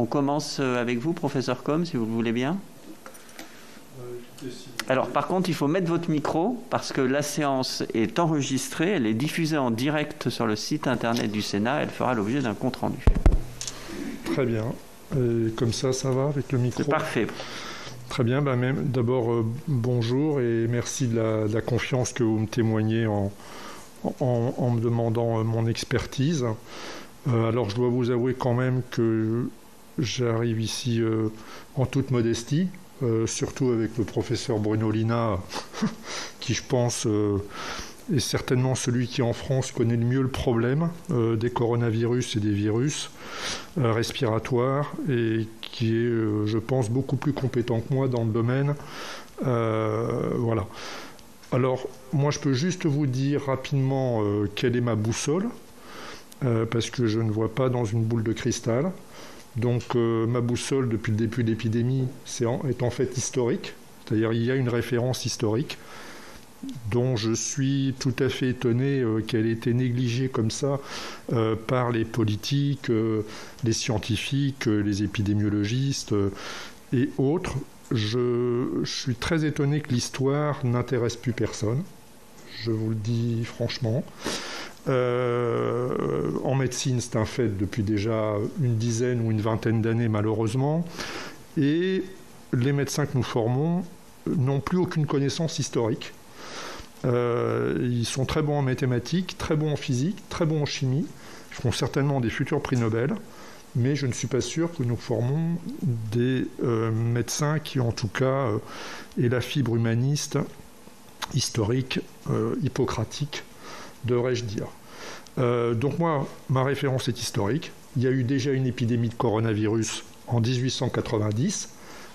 On commence avec vous, professeur Combes, si vous le voulez bien. Alors, par contre, il faut mettre votre micro parce que la séance est enregistrée, elle est diffusée en direct sur le site internet du Sénat, elle fera l'objet d'un compte-rendu. Très bien. Et comme ça va avec le micro? C'est parfait. Très bien. D'abord, bonjour et merci de la confiance que vous me témoignez en me demandant mon expertise. Alors, je dois vous avouer quand même que j'arrive ici en toute modestie, surtout avec le professeur Bruno Lina, qui, je pense, est certainement celui qui, en France, connaît le mieux le problème des coronavirus et des virus respiratoires et qui est, je pense, beaucoup plus compétent que moi dans le domaine. Voilà. Alors, moi, je peux juste vous dire rapidement quelle est ma boussole, parce que je ne vois pas dans une boule de cristal. Donc, ma boussole, depuis le début de l'épidémie, est en fait historique. C'est-à-dire, il y a une référence historique dont je suis tout à fait étonné qu'elle ait été négligée comme ça par les politiques, les scientifiques, les épidémiologistes et autres. Je suis très étonné que l'histoire n'intéresse plus personne. Je vous le dis franchement. En médecine, c'est un fait depuis déjà une dizaine ou une vingtaine d'années, malheureusement. Et les médecins que nous formons n'ont plus aucune connaissance historique. Ils sont très bons en mathématiques, très bons en physique, très bons en chimie. Ils feront certainement des futurs prix Nobel. Mais je ne suis pas sûr que nous formons des médecins qui, en tout cas, aient la fibre humaniste, historique, hippocratique, devrais-je dire. Donc moi, ma référence est historique. Il y a eu déjà une épidémie de coronavirus en 1890.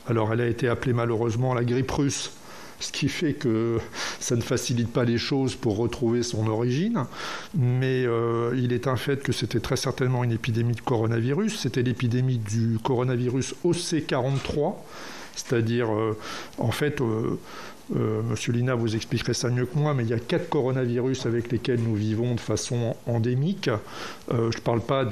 Alors elle a été appelée malheureusement la grippe russe, ce qui fait que ça ne facilite pas les choses pour retrouver son origine. Mais il est un fait que c'était très certainement une épidémie de coronavirus. C'était l'épidémie du coronavirus OC43, c'est-à-dire, en fait, Monsieur Lina vous expliquerait ça mieux que moi, mais il y a 4 coronavirus avec lesquels nous vivons de façon endémique. Je ne parle pas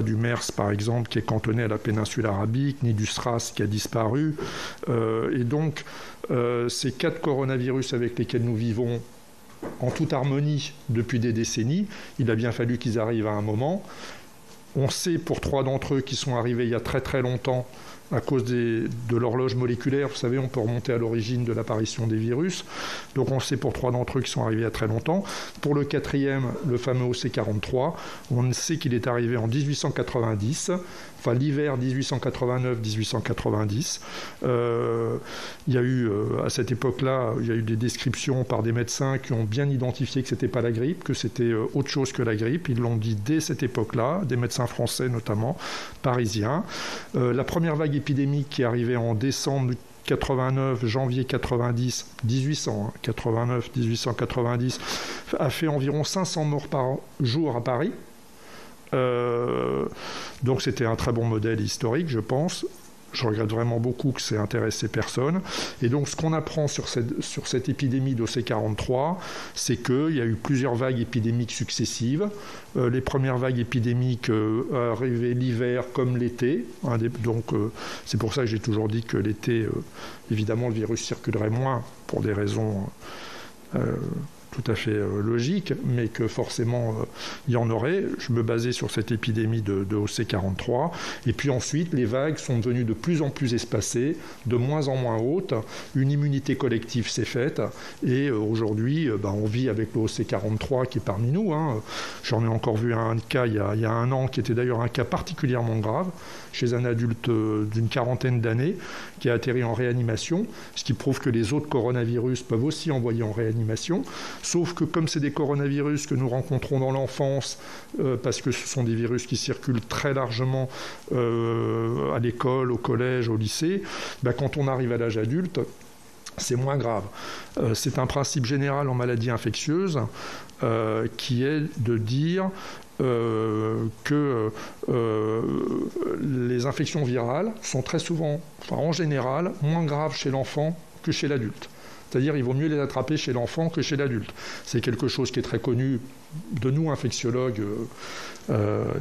du MERS, par exemple, qui est cantonné à la péninsule arabique, ni du SRAS qui a disparu. Et donc, ces 4 coronavirus avec lesquels nous vivons en toute harmonie depuis des décennies, il a bien fallu qu'ils arrivent à un moment. On sait pour 3 d'entre eux qui sont arrivés il y a très très longtemps à cause de l'horloge moléculaire. Vous savez, on peut remonter à l'origine de l'apparition des virus. Donc on sait pour 3 d'entre eux qui sont arrivés il y a très longtemps. Pour le 4e, le fameux OC43, on sait qu'il est arrivé en 1890, enfin l'hiver 1889-1890. Il y a eu, à cette époque-là, il y a eu des descriptions par des médecins qui ont bien identifié que ce n'était pas la grippe, que c'était autre chose que la grippe. Ils l'ont dit dès cette époque-là, des médecins français notamment, parisiens. La première vague épidémique qui est arrivée en décembre 89, janvier 90, 1890, a fait environ 500 morts par jour à Paris. Donc c'était un très bon modèle historique, je pense. Je regrette vraiment beaucoup que ça ait intéressé personne. Et donc, ce qu'on apprend sur cette épidémie d'OC43, c'est qu'il y a eu plusieurs vagues épidémiques successives. Les premières vagues épidémiques arrivaient l'hiver comme l'été. Donc, c'est pour ça que j'ai toujours dit que l'été, évidemment, le virus circulerait moins pour des raisons tout à fait logique, mais que forcément il y en aurait. Je me basais sur cette épidémie de OC43. Et puis ensuite, les vagues sont devenues de plus en plus espacées, de moins en moins hautes. Une immunité collective s'est faite. Et aujourd'hui, on vit avec le OC43 qui est parmi nous. J'en ai encore vu un cas il y a un an, qui était d'ailleurs un cas particulièrement grave, chez un adulte d'une quarantaine d'années, qui a atterri en réanimation, ce qui prouve que les autres coronavirus peuvent aussi envoyer en réanimation. Sauf que comme c'est des coronavirus que nous rencontrons dans l'enfance, parce que ce sont des virus qui circulent très largement à l'école, au collège, au lycée, quand on arrive à l'âge adulte, c'est moins grave. C'est un principe général en maladies infectieuses qui est de dire que les infections virales sont très souvent, en général, moins graves chez l'enfant que chez l'adulte. C'est-à-dire il vaut mieux les attraper chez l'enfant que chez l'adulte. C'est quelque chose qui est très connu de nous, infectiologues,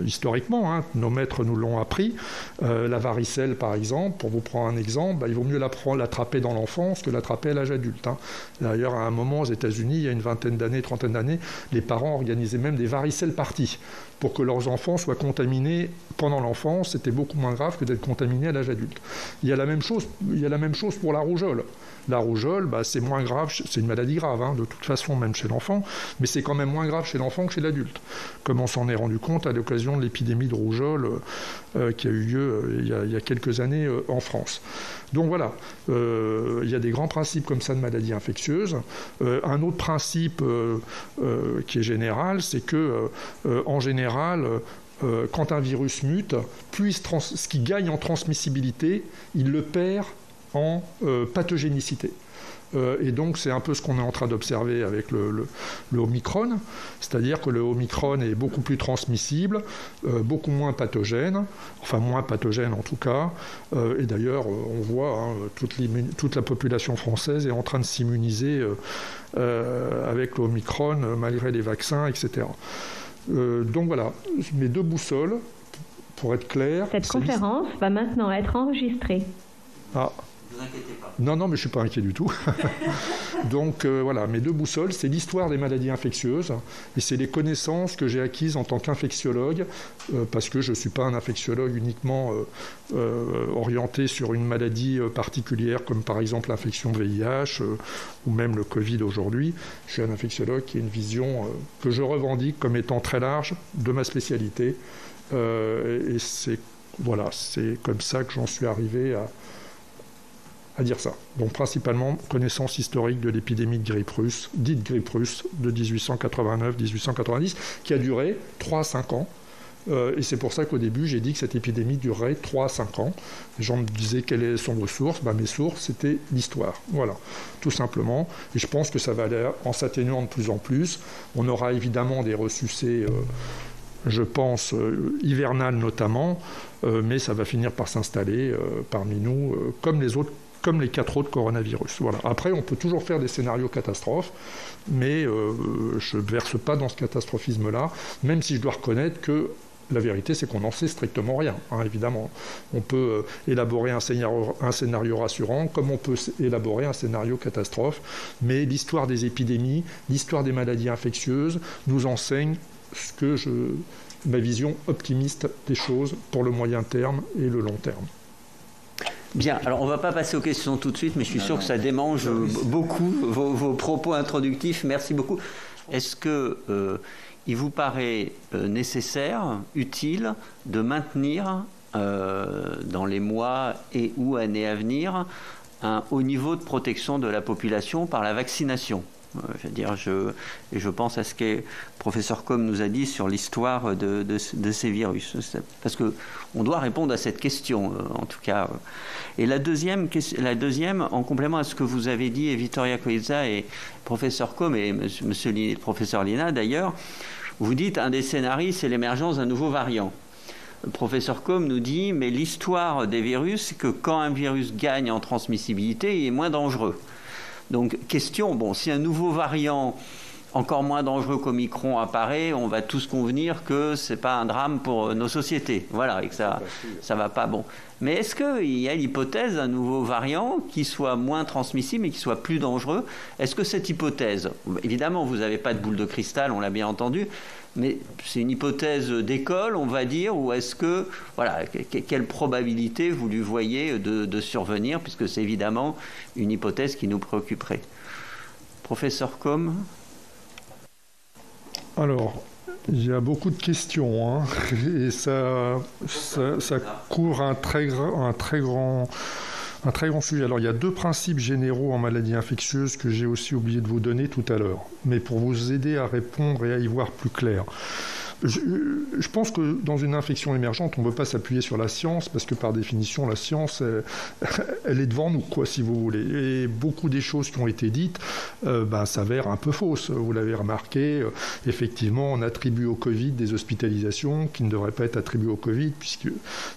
historiquement, nos maîtres nous l'ont appris. La varicelle, par exemple, pour vous prendre un exemple, il vaut mieux l'attraper dans l'enfance que l'attraper à l'âge adulte. D'ailleurs, à un moment, aux États-Unis, il y a une trentaine d'années, les parents organisaient même des varicelles parties pour que leurs enfants soient contaminés pendant l'enfance. C'était beaucoup moins grave que d'être contaminés à l'âge adulte. Il y a la même chose pour la rougeole. La rougeole, c'est moins grave, c'est une maladie grave, de toute façon, même chez l'enfant, mais c'est quand même moins grave chez l'enfant que chez l'adulte, comme on s'en est rendu compte à l'occasion de l'épidémie de rougeole qui a eu lieu il y a quelques années en France. Donc voilà, il y a des grands principes comme ça de maladies infectieuses. Un autre principe qui est général, c'est que, en général, quand un virus mute, ce qui gagne en transmissibilité, il le perd en pathogénicité. Et donc c'est un peu ce qu'on est en train d'observer avec le Omicron, c'est-à-dire que le Omicron est beaucoup plus transmissible, beaucoup moins pathogène, enfin moins pathogène en tout cas, et d'ailleurs on voit toute la population française est en train de s'immuniser avec l'Omicron malgré les vaccins, etc. Donc voilà, mes deux boussoles, pour être clair... Cette conférence va maintenant être enregistrée. Ah. Ne vous inquiétez pas. Non, mais je ne suis pas inquiet du tout. Donc voilà, mes deux boussoles, c'est l'histoire des maladies infectieuses et c'est les connaissances que j'ai acquises en tant qu'infectiologue, parce que je ne suis pas un infectiologue uniquement orienté sur une maladie particulière, comme par exemple l'infection de VIH ou même le Covid aujourd'hui. Je suis un infectiologue qui a une vision que je revendique comme étant très large de ma spécialité. Et c'est comme ça que j'en suis arrivé à dire ça. Donc principalement connaissance historique de l'épidémie de grippe russe, dite grippe russe, de 1889-1890, qui a duré 3 à 5 ans. Et c'est pour ça qu'au début, j'ai dit que cette épidémie durerait 3 à 5 ans. Les gens me disaient quelles sont vos sources. Mes sources, c'était l'histoire. Voilà, tout simplement. Et je pense que ça va aller en s'atténuant de plus en plus. On aura évidemment des ressucés... je pense, hivernales notamment, mais ça va finir par s'installer parmi nous, comme les 4 autres coronavirus. Voilà. Après, on peut toujours faire des scénarios catastrophes, mais je ne verse pas dans ce catastrophisme-là, même si je dois reconnaître que la vérité, c'est qu'on n'en sait strictement rien, évidemment. On peut élaborer un scénario rassurant, comme on peut élaborer un scénario catastrophe, mais l'histoire des épidémies, l'histoire des maladies infectieuses nous enseigne ma vision optimiste des choses pour le moyen terme et le long terme. Bien, alors on ne va pas passer aux questions tout de suite, mais je suis sûr que ça démange beaucoup vos propos introductifs. Merci beaucoup. Est-ce qu'il vous paraît nécessaire, utile, de maintenir dans les mois et ou années à venir un haut niveau de protection de la population par la vaccination ? Je pense à ce que le professeur Combe nous a dit sur l'histoire de ces virus. Parce qu'on doit répondre à cette question, en tout cas. Et la deuxième, en complément à ce que vous avez dit, et Vittoria Coizza et le professeur Combe et le professeur Lina d'ailleurs, vous dites un des scénarios, c'est l'émergence d'un nouveau variant. Le professeur Combe nous dit, mais l'histoire des virus, c'est que quand un virus gagne en transmissibilité, il est moins dangereux. Donc, question, si un nouveau variant encore moins dangereux qu'Omicron apparaît, on va tous convenir que ce n'est pas un drame pour nos sociétés. Voilà, et que ça va pas. Bon. Mais est-ce qu'il y a l'hypothèse d'un nouveau variant qui soit moins transmissible et qui soit plus dangereux ? Est-ce que cette hypothèse, évidemment, vous n'avez pas de boule de cristal, on l'a bien entendu, mais c'est une hypothèse d'école, on va dire, ou est-ce que, quelle probabilité vous lui voyez de survenir, puisque c'est évidemment une hypothèse qui nous préoccuperait. Professeur Combe ? Alors, il y a beaucoup de questions, et ça couvre un très grand sujet. Alors, il y a 2 principes généraux en maladies infectieuses que j'ai aussi oublié de vous donner tout à l'heure, mais pour vous aider à répondre et à y voir plus clair. Je pense que dans une infection émergente, on ne peut pas s'appuyer sur la science, parce que par définition, la science, elle est devant nous, quoi, si vous voulez. Et beaucoup des choses qui ont été dites s'avèrent un peu fausses. Vous l'avez remarqué, effectivement, on attribue au Covid des hospitalisations qui ne devraient pas être attribuées au Covid, puisque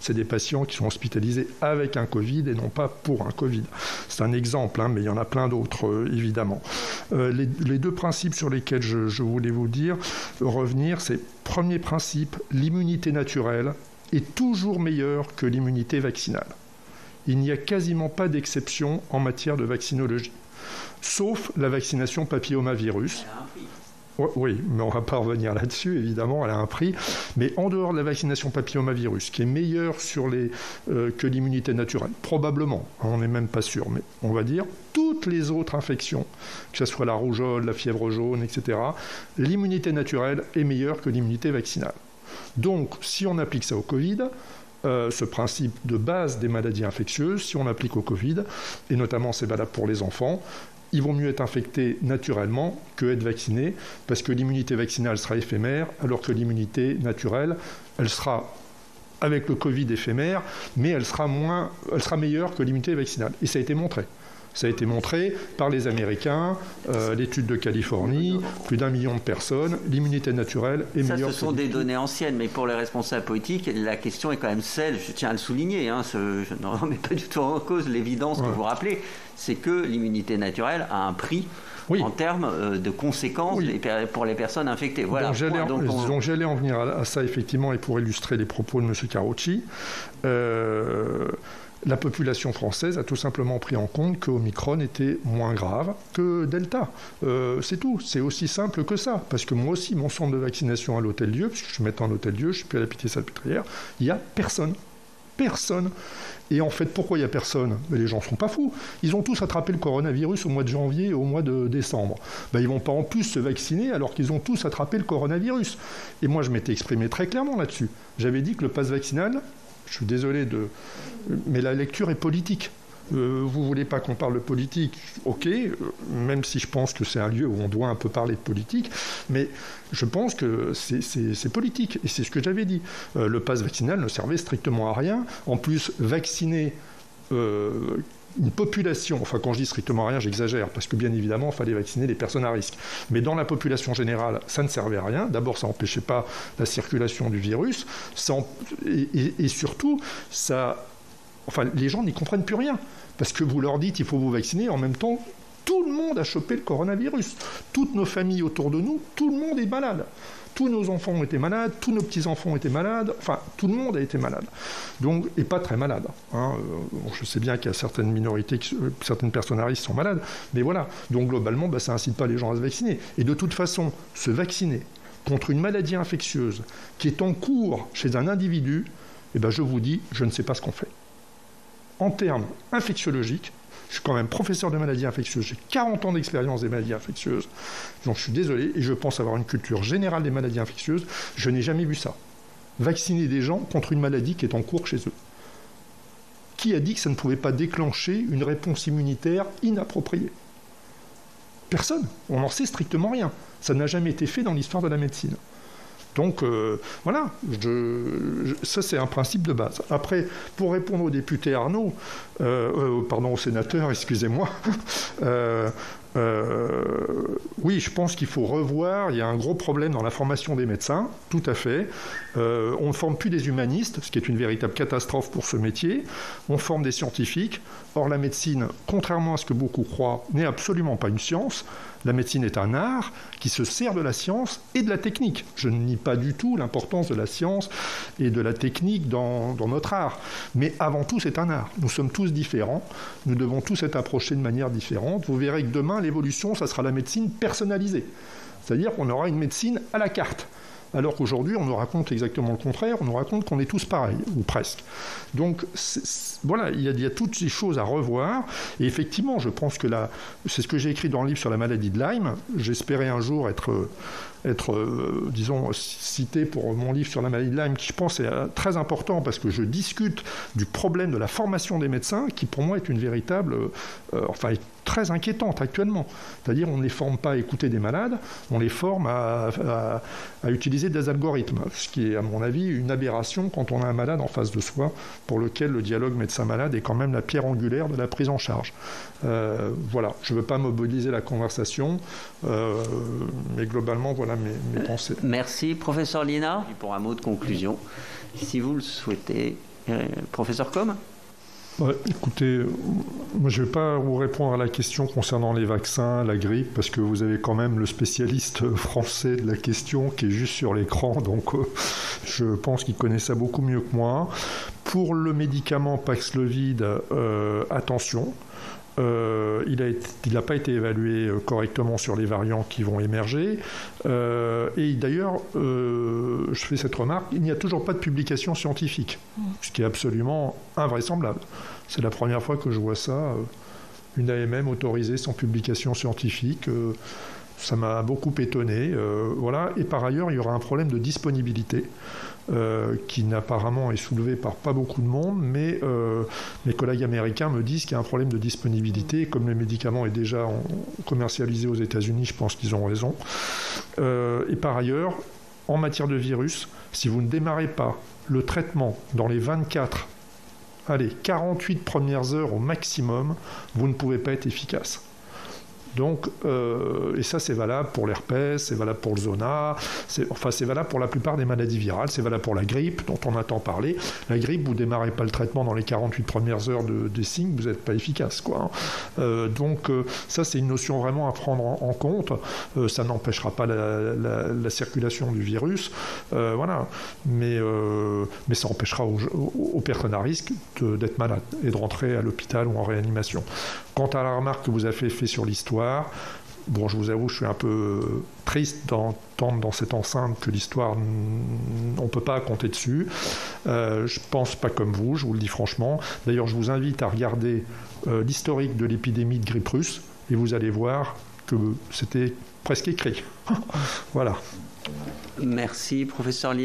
c'est des patients qui sont hospitalisés avec un Covid et non pas pour un Covid. C'est un exemple, mais il y en a plein d'autres, évidemment. Les deux principes sur lesquels je voulais vous dire, revenir, c'est premier principe, l'immunité naturelle est toujours meilleure que l'immunité vaccinale. Il n'y a quasiment pas d'exception en matière de vaccinologie, sauf la vaccination papillomavirus. Oui, mais on ne va pas revenir là-dessus, évidemment, elle a un prix. Mais en dehors de la vaccination papillomavirus, qui est meilleure que l'immunité naturelle, probablement, on n'est même pas sûr, mais on va dire, toutes les autres infections, que ce soit la rougeole, la fièvre jaune, etc., l'immunité naturelle est meilleure que l'immunité vaccinale. Donc, si on applique ça au Covid, ce principe de base des maladies infectieuses, si on l'applique au Covid, et notamment c'est valable pour les enfants, il vaut mieux être infecté naturellement que être vacciné, parce que l'immunité vaccinale sera éphémère, alors que l'immunité naturelle, elle sera avec le Covid éphémère, mais elle sera meilleure que l'immunité vaccinale. Et ça a été montré. Ça a été montré par les Américains, l'étude de Californie, plus d'1 million de personnes, l'immunité naturelle est meilleure. Ça, ce sont des données anciennes, mais pour les responsables politiques, la question est quand même celle, je tiens à le souligner, je n'en remets pas du tout en cause l'évidence que vous rappelez, c'est que l'immunité naturelle a un prix. En termes de conséquences pour les personnes infectées. Voilà. Donc j'allais en venir à ça, effectivement, et pour illustrer les propos de M. Carucci. La population française a tout simplement pris en compte que Omicron était moins grave que Delta. C'est tout. C'est aussi simple que ça. Parce que moi aussi, mon centre de vaccination à l'Hôtel-Dieu, puisque je suis maintenant à l'Hôtel-Dieu, je ne suis plus à la Pitié-Salpêtrière, il n'y a personne. Personne. Et en fait, pourquoi il n'y a personne ? Mais les gens ne sont pas fous. Ils ont tous attrapé le coronavirus au mois de janvier et au mois de décembre. Ils ne vont pas en plus se vacciner alors qu'ils ont tous attrapé le coronavirus. Et moi, je m'étais exprimé très clairement là-dessus. J'avais dit que le pass vaccinal, je suis désolé mais la lecture est politique. Vous ne voulez pas qu'on parle de politique, ok, même si je pense que c'est un lieu où on doit un peu parler de politique, mais je pense que c'est politique, et c'est ce que j'avais dit. Le pass vaccinal ne servait strictement à rien. En plus, vacciner une population, enfin quand je dis strictement à rien, j'exagère, parce que bien évidemment, il fallait vacciner les personnes à risque. Mais dans la population générale, ça ne servait à rien. D'abord, ça n'empêchait pas la circulation du virus, et surtout, les gens n'y comprennent plus rien. Parce que vous leur dites, il faut vous vacciner, en même temps, tout le monde a chopé le coronavirus. Toutes nos familles autour de nous, tout le monde est malade. Tous nos enfants ont été malades, tous nos petits-enfants ont été malades, enfin, tout le monde a été malade. Donc, et pas très malade. Je sais bien qu'il y a certaines minorités, certaines personnes à risque sont malades, mais voilà. Donc, globalement, ça n'incite pas les gens à se vacciner. Et de toute façon, se vacciner contre une maladie infectieuse qui est en cours chez un individu, je vous dis, je ne sais pas ce qu'on fait. En termes infectiologiques, je suis quand même professeur de maladies infectieuses, j'ai 40 ans d'expérience des maladies infectieuses, donc je suis désolé, et je pense avoir une culture générale des maladies infectieuses, je n'ai jamais vu ça. Vacciner des gens contre une maladie qui est en cours chez eux. Qui a dit que ça ne pouvait pas déclencher une réponse immunitaire inappropriée ? Personne, on n'en sait strictement rien. Ça n'a jamais été fait dans l'histoire de la médecine. Donc voilà, ça c'est un principe de base. Après, pour répondre au député Arnaud, au sénateur, excusez-moi, oui, je pense qu'il faut revoir, il y a un gros problème dans la formation des médecins, tout à fait. On ne forme plus des humanistes, ce qui est une véritable catastrophe pour ce métier. On forme des scientifiques. Or, la médecine, contrairement à ce que beaucoup croient, n'est absolument pas une science. La médecine est un art qui se sert de la science et de la technique. Je ne nie pas du tout l'importance de la science et de la technique dans notre art. Mais avant tout, c'est un art. Nous sommes tous différents. Nous devons tous être approchés de manière différente. Vous verrez que demain, l'évolution, ça sera la médecine personnalisée. C'est-à-dire qu'on aura une médecine à la carte. Alors qu'aujourd'hui, on nous raconte exactement le contraire, on nous raconte qu'on est tous pareils, ou presque. Donc, voilà, il y a toutes ces choses à revoir, et effectivement, je pense que c'est ce que j'ai écrit dans le livre sur la maladie de Lyme, j'espérais un jour être disons, cité pour mon livre sur la maladie de Lyme, qui je pense est très important parce que je discute du problème de la formation des médecins, qui pour moi est une véritable, est très inquiétante actuellement. C'est-à-dire on ne les forme pas à écouter des malades, on les forme à utiliser des algorithmes, ce qui est à mon avis une aberration quand on a un malade en face de soi, pour lequel le dialogue médecin-malade est quand même la pierre angulaire de la prise en charge. Voilà, je ne veux pas mobiliser la conversation, mais globalement, voilà mes pensées. Merci, professeur Liénard, pour un mot de conclusion, si vous le souhaitez. Professeur Combes ? Écoutez, moi je ne vais pas vous répondre à la question concernant les vaccins, la grippe, parce que vous avez quand même le spécialiste français de la question qui est juste sur l'écran, donc je pense qu'il connaît ça beaucoup mieux que moi. Pour le médicament Paxlovid, attention. Il n'a pas été évalué correctement sur les variants qui vont émerger. Et d'ailleurs, je fais cette remarque, il n'y a toujours pas de publication scientifique, ce qui est absolument invraisemblable. C'est la première fois que je vois ça, une AMM autorisée sans publication scientifique. Ça m'a beaucoup étonné. Voilà. Et par ailleurs, il y aura un problème de disponibilité qui apparemment est soulevé par pas beaucoup de monde, mais mes collègues américains me disent qu'il y a un problème de disponibilité. Comme le médicament est déjà commercialisé aux États-Unis, je pense qu'ils ont raison. Et par ailleurs, en matière de virus, si vous ne démarrez pas le traitement dans les 48 premières heures au maximum, vous ne pouvez pas être efficace. Donc, et ça c'est valable pour l'herpès, c'est valable pour le zona, c'est valable pour la plupart des maladies virales, c'est valable pour la grippe dont on entend parler. La grippe, vous ne démarrez pas le traitement dans les 48 premières heures des signes, vous n'êtes pas efficace, quoi. Donc ça c'est une notion vraiment à prendre en compte. Ça n'empêchera pas la circulation du virus, voilà. Mais ça empêchera aux personnes à risque d'être malades et de rentrer à l'hôpital ou en réanimation. Quant à la remarque que vous avez fait sur l'histoire, bon, je vous avoue, je suis un peu triste d'entendre dans cette enceinte que l'histoire, on ne peut pas compter dessus. Je ne pense pas comme vous, je vous le dis franchement. D'ailleurs, je vous invite à regarder l'historique de l'épidémie de grippe russe et vous allez voir que c'était presque écrit. Voilà. Merci, professeur Liénard.